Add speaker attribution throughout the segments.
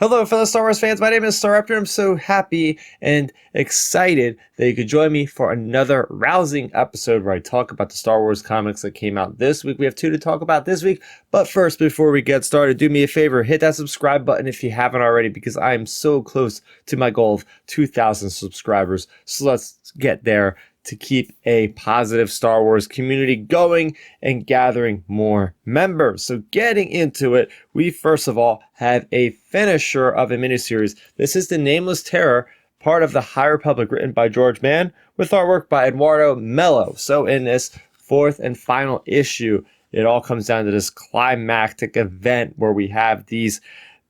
Speaker 1: Hello, fellow Star Wars fans. My name is Starrapter. I'm so happy and excited that you could join me for another rousing episode where I talk about the Star Wars comics that came out this week. We have two to talk about this week. But first, before we get started, do me a favor, hit that subscribe button if you haven't already, because I am so close to my goal of 2,000 subscribers. So let's get there to keep a positive Star Wars community going and gathering more members. So getting into it, we first of all have a finisher of a miniseries. This is the Nameless Terror, part of the High Republic, written by George Mann, with artwork by Eduardo Mello. So in this fourth and final issue, it all comes down to this climactic event where we have these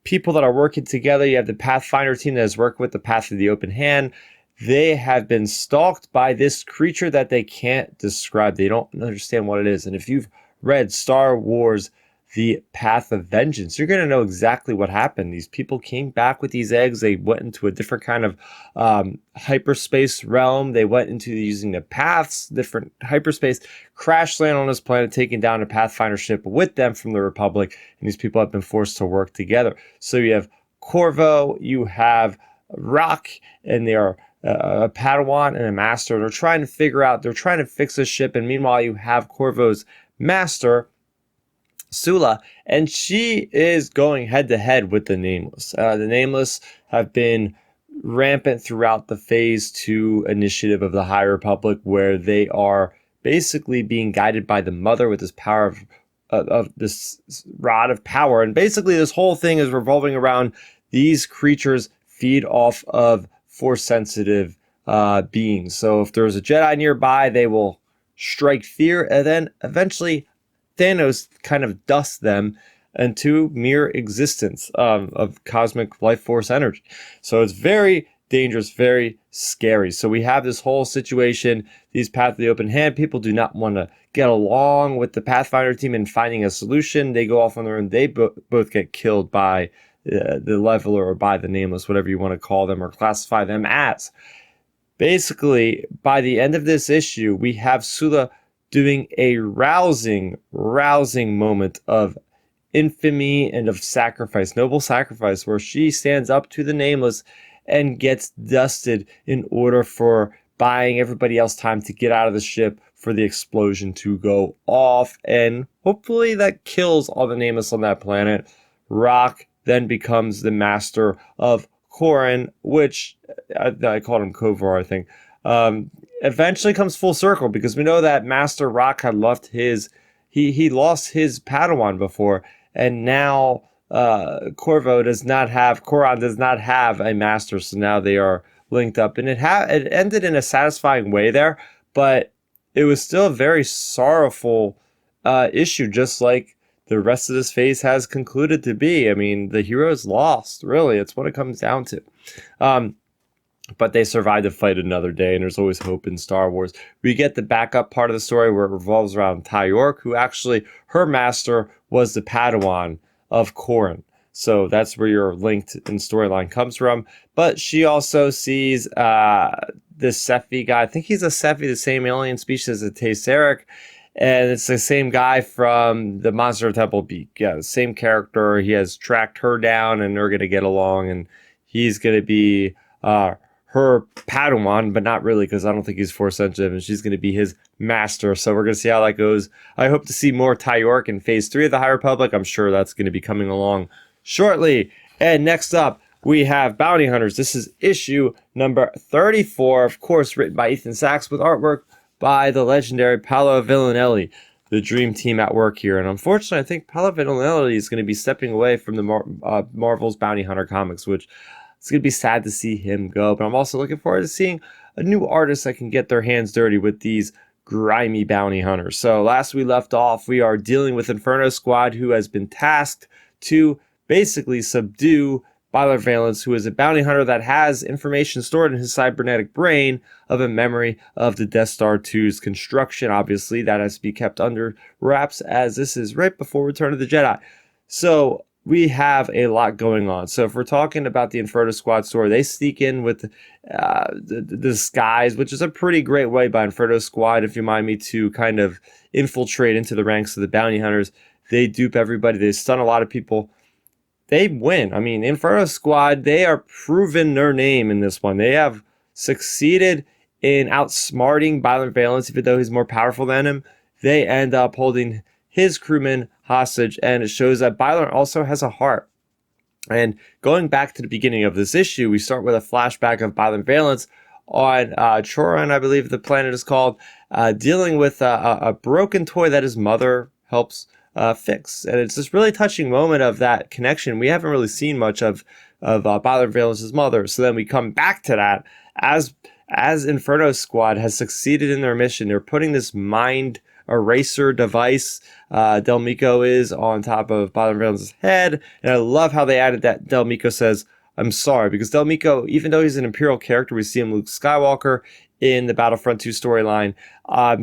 Speaker 1: people that are working together. You have the Pathfinder team that has worked with the Path of the Open Hand. They have been stalked by this creature that they can't describe. They don't understand what it is. And if you've read Star Wars, The Path of Vengeance, you're going to know exactly what happened. These people came back with these eggs. They went into a different kind of hyperspace realm. They went into using the paths, different hyperspace, crash land on this planet, taking down a Pathfinder ship with them from the Republic. And these people have been forced to work together. So you have Corvo, you have Rock, and they are a Padawan and a Master. They're trying to fix the ship. And meanwhile, you have Corvo's Master, Sula, and she is going head to head with the Nameless. The Nameless have been rampant throughout the Phase 2 initiative of the High Republic, where they are basically being guided by the Mother with this power of this rod of power. And basically, this whole thing is revolving around these creatures feed off of Force-sensitive beings. So if there's a Jedi nearby, they will strike fear, and then eventually Thanos kind of dusts them into mere existence of cosmic life force energy. So it's very dangerous, very scary. So we have this whole situation. These Path of the Open Hand people do not want to get along with the Pathfinder team in finding a solution. They go off on their own. They both get killed by the Leveler or by the Nameless, whatever you want to call them or classify them as. Basically, by the end of this issue, we have Sula doing a rousing moment of infamy and of sacrifice, noble sacrifice, where she stands up to the Nameless and gets dusted in order for buying everybody else time to get out of the ship for the explosion to go off. And hopefully that kills all the Nameless on that planet. Rock then becomes the Master of Corran, which I called him Kovar, I think. Eventually comes full circle, because we know that Master Rock had left he lost his Padawan before, and now Corran does not have a master, so now they are linked up, and it ended in a satisfying way there, but it was still a very sorrowful issue, just like the rest of this phase has concluded to be. I mean, the heroes lost, really. It's what it comes down to. But they survived to fight another day, and there's always hope in Star Wars. We get the backup part of the story where it revolves around Ty York, who actually, her master was the Padawan of Corran. So that's where your linked in storyline comes from. But she also sees this Sephi guy. I think he's a Sephi, the same alien species as the Tesseract. And it's the same guy from the Monster of Temple Beak. Yeah, the same character. He has tracked her down, and they're going to get along. And he's going to be her Padawan, but not really, because I don't think he's Force sensitive. And she's going to be his master. So we're going to see how that goes. I hope to see more Ty York in Phase 3 of the High Republic. I'm sure that's going to be coming along shortly. And next up, we have Bounty Hunters. This is issue number 34, of course, written by Ethan Sachs with artwork by the legendary Paolo Villanelli, the dream team at work here. And unfortunately, I think Paolo Villanelli is going to be stepping away from the Marvel's Bounty Hunter comics, which it's going to be sad to see him go. But I'm also looking forward to seeing a new artist that can get their hands dirty with these grimy bounty hunters. So last we left off, we are dealing with Inferno Squad, who has been tasked to basically subdue Beilert Valance, who is a bounty hunter that has information stored in his cybernetic brain of a memory of the Death Star 2's construction. Obviously, that has to be kept under wraps, as this is right before Return of the Jedi. So we have a lot going on. So if we're talking about the Inferno Squad story, they sneak in with the disguise, which is a pretty great way by Inferno Squad, if you mind me, to kind of infiltrate into the ranks of the bounty hunters. They dupe everybody. They stun a lot of people. they win. I mean, Inferno Squad, they are proving their name in this one. They have succeeded in outsmarting Beilert Valance, even though he's more powerful than him. They end up holding his crewmen hostage, and it shows that Beilert also has a heart. And going back to the beginning of this issue, we start with a flashback of Beilert Valance on Choron, I believe the planet is called, dealing with a broken toy that his mother helps fix. And it's this really touching moment of that connection. We haven't really seen much of Beilert Valance's mother. So then we come back to that as Inferno Squad has succeeded in their mission. They're putting this mind eraser device, Del Meeko is, on top of Beilert Valance's head. And I love how they added that Del Meeko says, "I'm sorry," because Del Meeko, even though he's an Imperial character, we see him Luke Skywalker in the Battlefront 2 storyline.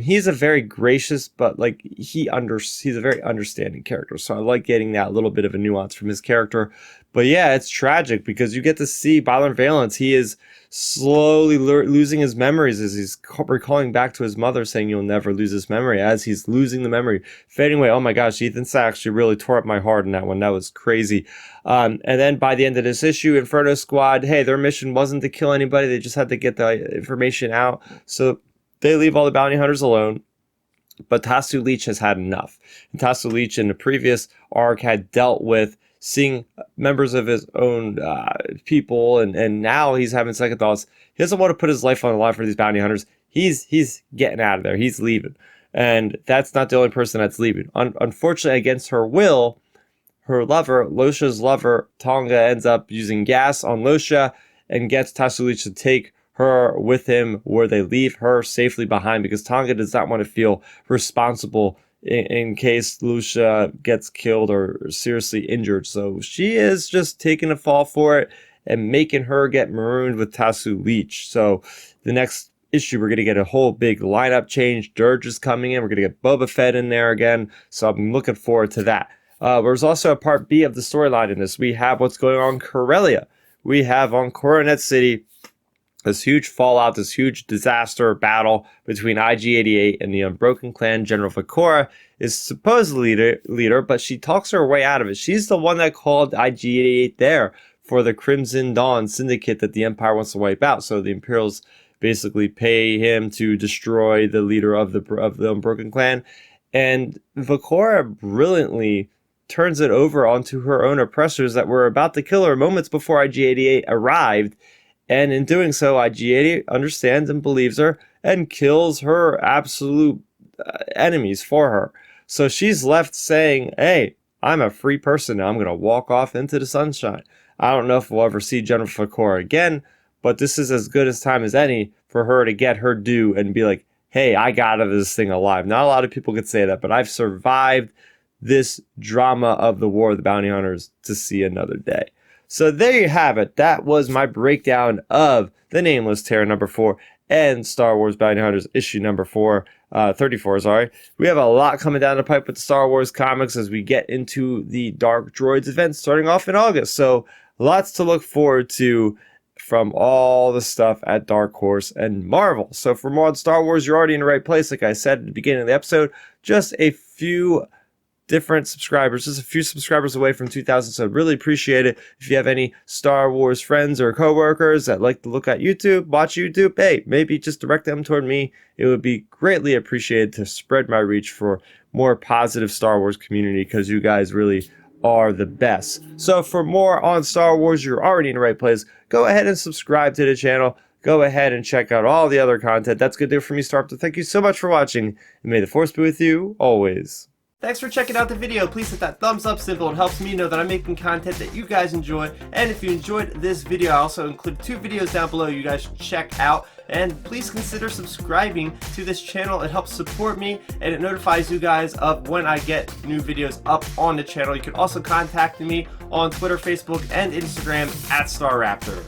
Speaker 1: He's a very gracious, but like he's a very understanding character. So I like getting that little bit of a nuance from his character. But yeah, it's tragic because you get to see Beilert Valance. He is slowly losing his memories as he's recalling back to his mother, saying you'll never lose this memory. As he's losing the memory, fading away. Oh my gosh, Ethan Sachs actually really tore up my heart in that one. That was crazy. And then by the end of this issue, Inferno Squad, hey, their mission wasn't to kill anybody. They just had to get the information out. So they leave all the bounty hunters alone. But Tasu Leech has had enough. And Tasu Leech in the previous arc had dealt with seeing members of his own people, and now he's having second thoughts. He doesn't want to put his life on the line for these bounty hunters. He's getting out of there. He's leaving. And that's not the only person that's leaving. Unfortunately, against her will, her lover, Losha's lover, Tonga, ends up using gas on Losha and gets Tasu Leech to take her with him, where they leave her safely behind, because Tonga does not want to feel responsible in case Lucia gets killed or seriously injured. So she is just taking a fall for it and making her get marooned with Tasu Leech. So the next issue, we're going to get a whole big lineup change. Dirge is coming in. We're going to get Boba Fett in there again. So I'm looking forward to that. There's also a part B of the storyline in this. We have what's going on in Corellia. We have on Coronet City this huge fallout, this huge disaster battle between IG-88 and the Unbroken Clan. General Vakora is supposedly leader, but she talks her way out of it. She's the one that called IG-88 there for the Crimson Dawn syndicate that the Empire wants to wipe out. So the Imperials basically pay him to destroy the leader of the Unbroken Clan. And Vakora brilliantly turns it over onto her own oppressors that were about to kill her moments before IG-88 arrived. And in doing so, IG-88 understands and believes her and kills her absolute enemies for her. So she's left saying, hey, I'm a free person now. I'm going to walk off into the sunshine. I don't know if we'll ever see Jennifer Vakora again, but this is as good a time as any for her to get her due and be like, hey, I got out of this thing alive. Not a lot of people could say that, but I've survived this drama of the War of the Bounty Hunters to see another day. So there you have it. That was my breakdown of the Nameless Terror number 4 and Star Wars Bounty Hunters issue number 34, sorry. We have a lot coming down the pipe with the Star Wars comics as we get into the Dark Droids event starting off in August. So lots to look forward to from all the stuff at Dark Horse and Marvel. So for more on Star Wars, you're already in the right place. Like I said at the beginning of the episode, just a few different subscribers, just a few subscribers away from 2,000, so I'd really appreciate it if you have any Star Wars friends or coworkers that like to look at YouTube, watch YouTube, hey, maybe just direct them toward me. It would be greatly appreciated to spread my reach for more positive Star Wars community, because you guys really are the best. So for more on Star Wars, you're already in the right place. Go ahead and subscribe to the channel. Go ahead and check out all the other content. That's good to do for me, Starrapter. Thank you so much for watching, and may the Force be with you always. Thanks for checking out the video. Please hit that thumbs up symbol. It helps me know that I'm making content that you guys enjoy. And if you enjoyed this video, I also include 2 videos down below you guys should check out. And please consider subscribing to this channel. It helps support me and it notifies you guys of when I get new videos up on the channel. You can also contact me on Twitter, Facebook, and Instagram at Starrapter.